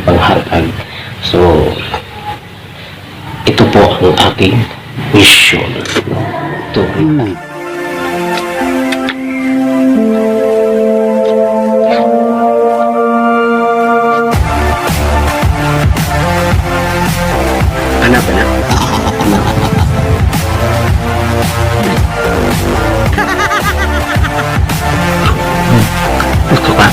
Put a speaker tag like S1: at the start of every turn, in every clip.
S1: ipanghatag. So ito po ang aking mission to hanap na. Gusto ka?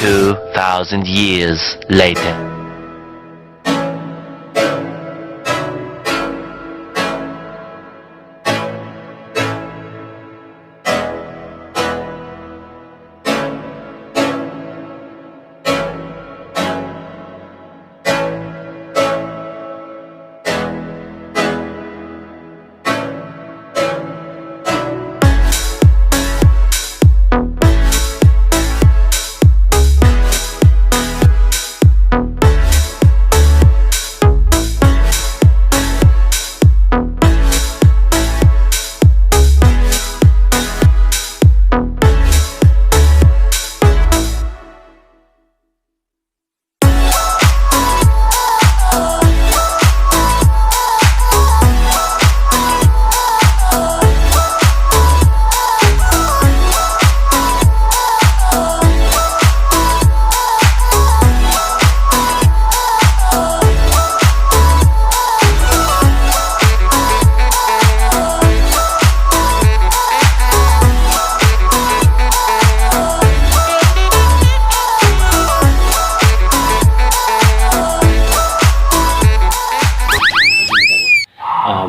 S2: 2,000 years later.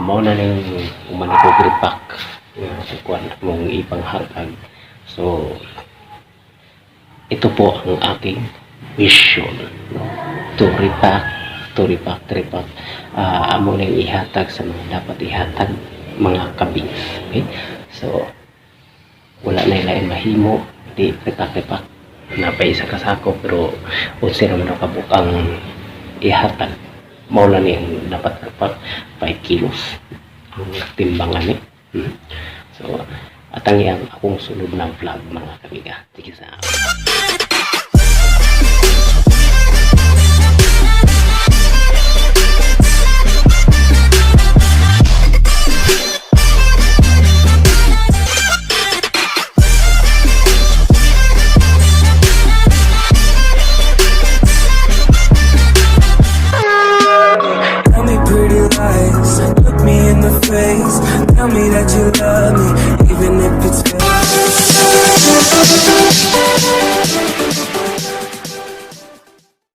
S1: Mao na ning umanipog repack kuan mong ipanghatag. So ito po ang aking mission to repack amo nang ihatag sa mga dapat ihatag mga kabins. Okay, so wala na ilain mahimo di repack napay sa kasako pero unsa naman ang kabukang ihatag. Mao na niyang dapat repack 5 kilos ang timbangan So atang yang akong sunod na vlog mga kamiga. Sige sa
S3: tell me that you love me, even if it's fake.